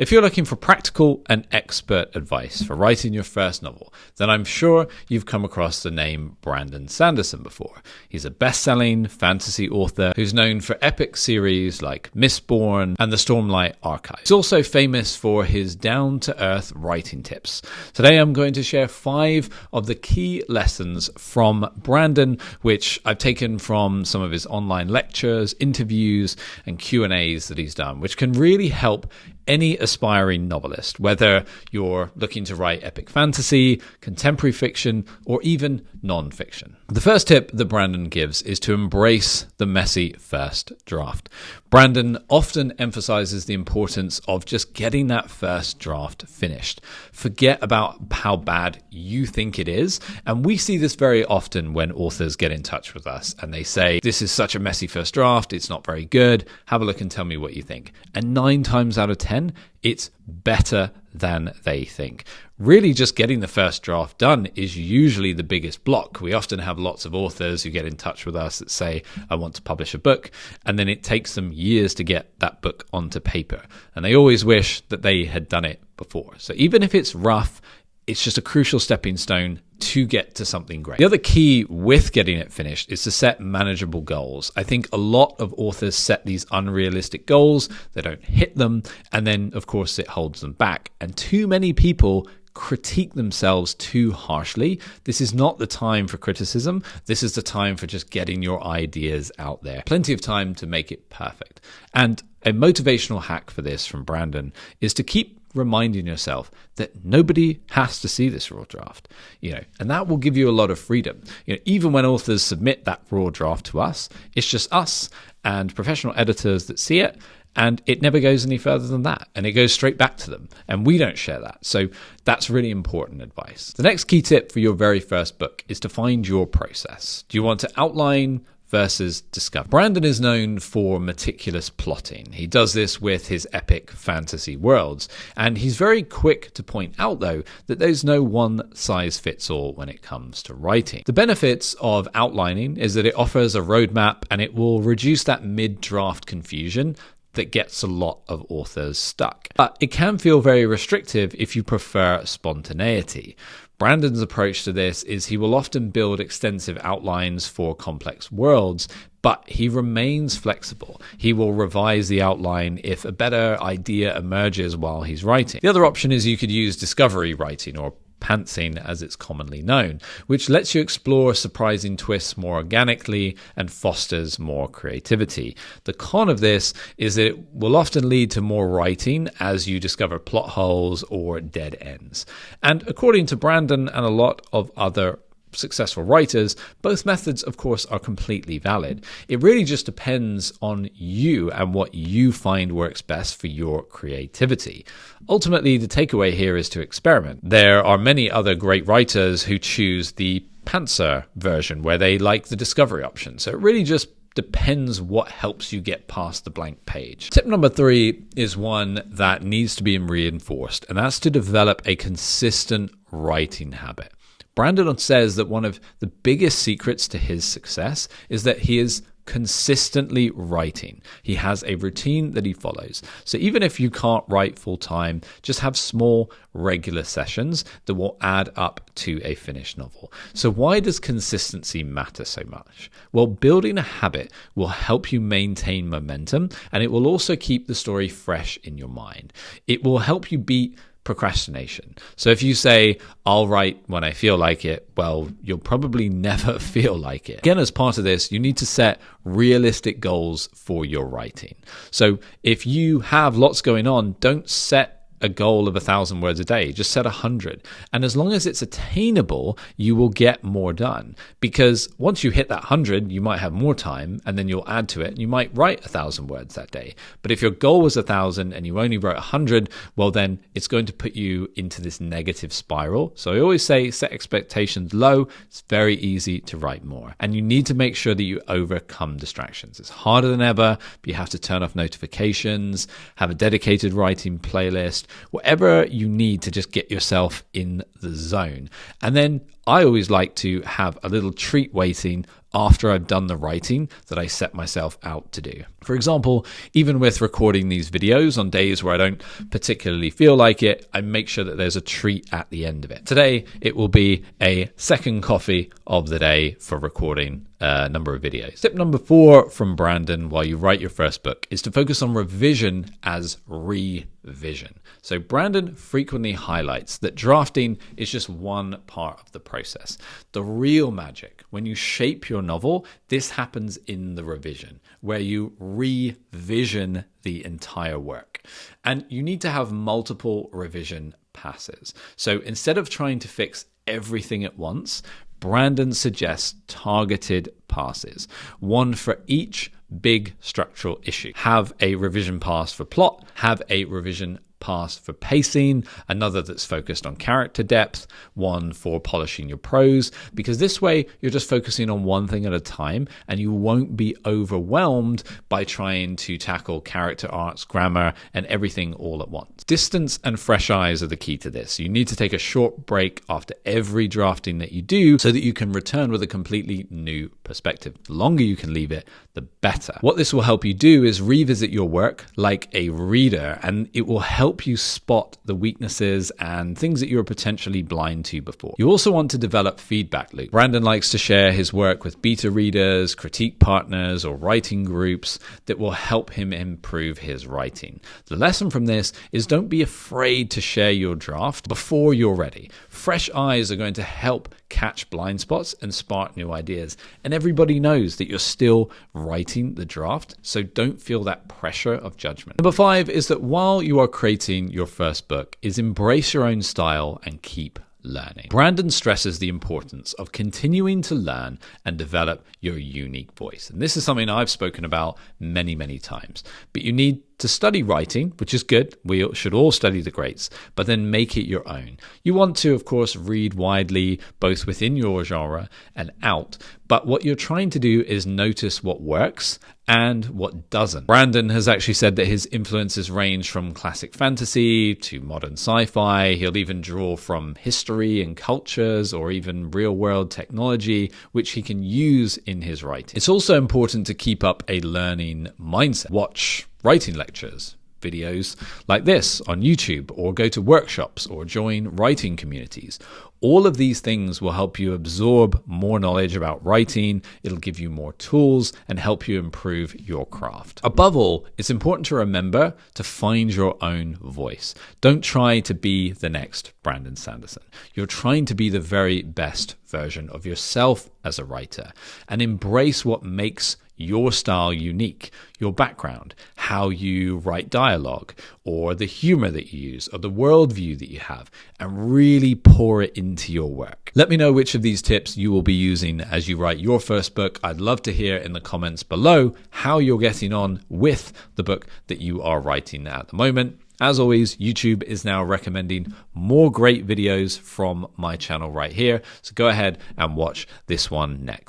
If you're looking for practical and expert advice for writing your first novel, then I'm sure you've come across the name Brandon Sanderson before. He's a best-selling fantasy author who's known for epic series like Mistborn and the Stormlight Archive. He's also famous for his down-to-earth writing tips. Today I'm going to share 5 of the key lessons from Brandon, which I've taken from some of his online lectures, interviews, and Q&As that he's done, which can really help any aspiring novelist, whether you're looking to write epic fantasy, contemporary fiction, or even non-fiction. The first tip that Brandon gives is to embrace the messy first draft. Brandon often emphasizes the importance of just getting that first draft finished. Forget about how bad you think it is. And we see this very often when authors get in touch with us and they say, this is such a messy first draft, it's not very good, have a look and tell me what you think. And 9 times out of 10, it's better than they think. Really, just getting the first draft done is usually the biggest block. We often have lots of authors who get in touch with us that say, I want to publish a book, and then it takes them years to get that book onto paper. And they always wish that they had done it before. So even if it's rough, it's just a crucial stepping stone to get to something great. The other key with getting it finished is to set manageable goals. I think a lot of authors set these unrealistic goals, they don't hit them, and then of course it holds them back. And too many people critique themselves too harshly. This is not the time for criticism. This is the time for just getting your ideas out there. Plenty of time to make it perfect. And a motivational hack for this from Brandon is to keep reminding yourself that nobody has to see this raw draft, and that will give you a lot of freedom. Even when authors submit that raw draft to us, it's just us and professional editors that see it, and it never goes any further than that, and it goes straight back to them, and we don't share that. So that's really important advice. The next key tip for your very first book is to find your process. Do you want to outline versus discover? Brandon is known for meticulous plotting. He does this with his epic fantasy worlds, and he's very quick to point out, though, that there's no one-size-fits-all when it comes to writing. The benefits of outlining is that it offers a roadmap, and it will reduce that mid-draft confusion that gets a lot of authors stuck. But it can feel very restrictive if you prefer spontaneity. Brandon's approach to this is he will often build extensive outlines for complex worlds, but he remains flexible. He will revise the outline if a better idea emerges while he's writing. The other option is you could use discovery writing, or pantsing as it's commonly known, which lets you explore surprising twists more organically and fosters more creativity. The con of this is that it will often lead to more writing as you discover plot holes or dead ends. And according to Brandon and a lot of other successful writers, both methods, of course, are completely valid. It really just depends on you and what you find works best for your creativity. Ultimately, the takeaway here is to experiment. There are many other great writers who choose the pantser version, where they like the discovery option. So it really just depends what helps you get past the blank page. Tip number 3 is one that needs to be reinforced, and that's to develop a consistent writing habit. Brandon says that one of the biggest secrets to his success is that he is consistently writing. He has a routine that he follows. So even if you can't write full time, just have small, regular sessions that will add up to a finished novel. So why does consistency matter so much? Well, building a habit will help you maintain momentum, and it will also keep the story fresh in your mind. It will help you beat procrastination. So if you say, I'll write when I feel like it, well, you'll probably never feel like it. Again, as part of this, you need to set realistic goals for your writing. So if you have lots going on, don't set a goal of 1,000 words a day. Just set 100. And as long as it's attainable, you will get more done. Because once you hit that 100, you might have more time, and then you'll add to it, and you might write 1,000 words that day. But if your goal was 1,000 and you only wrote 100, well, then it's going to put you into this negative spiral. So I always say set expectations low. It's very easy to write more. And you need to make sure that you overcome distractions. It's harder than ever, but you have to turn off notifications, have a dedicated writing playlist, whatever you need to just get yourself in the zone. And then I always like to have a little treat waiting after I've done the writing that I set myself out to do. For example, even with recording these videos on days where I don't particularly feel like it, I make sure that there's a treat at the end of it. Today, it will be a second coffee of the day for recording a number of videos. Tip number 4 from Brandon while you write your first book is to focus on revision as revision. So Brandon frequently highlights that drafting is just one part of the process. The real magic, when you shape your novel, this happens in the revision, where you revision the entire work. And you need to have multiple revision passes. So instead of trying to fix everything at once, Brandon suggests targeted passes, one for each big structural issue. Have a revision pass for plot, have a revision pass for pacing, another that's focused on character depth, one for polishing your prose, because this way you're just focusing on one thing at a time and you won't be overwhelmed by trying to tackle character arcs, grammar, and everything all at once. Distance and fresh eyes are the key to this. You need to take a short break after every drafting that you do so that you can return with a completely new perspective. The longer you can leave it, the better. What this will help you do is revisit your work like a reader, and it will help you spot the weaknesses and things that you were potentially blind to before. You also want to develop feedback loops. Brandon likes to share his work with beta readers, critique partners, or writing groups that will help him improve his writing. The lesson from this is don't be afraid to share your draft before you're ready. Fresh eyes are going to help catch blind spots and spark new ideas. And everybody knows that you're still writing the draft, so don't feel that pressure of judgment. Number 5 is that while you are creating your first book, is embrace your own style and keep learning. Brandon stresses the importance of continuing to learn and develop your unique voice. And this is something I've spoken about many, many times. But you need to study writing, which is good. We should all study the greats, but then make it your own. You want to, of course, read widely, both within your genre and out. But what you're trying to do is notice what works and what doesn't. Brandon has actually said that his influences range from classic fantasy to modern sci-fi. He'll even draw from history and cultures or even real-world technology, which he can use in his writing. It's also important to keep up a learning mindset. Watch writing lectures, videos like this on YouTube, or go to workshops or join writing communities. All of these things will help you absorb more knowledge about writing. It'll give you more tools and help you improve your craft. Above all, it's important to remember to find your own voice. Don't try to be the next Brandon Sanderson. You're trying to be the very best version of yourself as a writer, and embrace what makes your style unique, your background, how you write dialogue, or the humor that you use, or the worldview that you have, and really pour it into your work. Let me know which of these tips you will be using as you write your first book. I'd love to hear in the comments below how you're getting on with the book that you are writing at the moment. As always, YouTube is now recommending more great videos from my channel right here, so go ahead and watch this one next.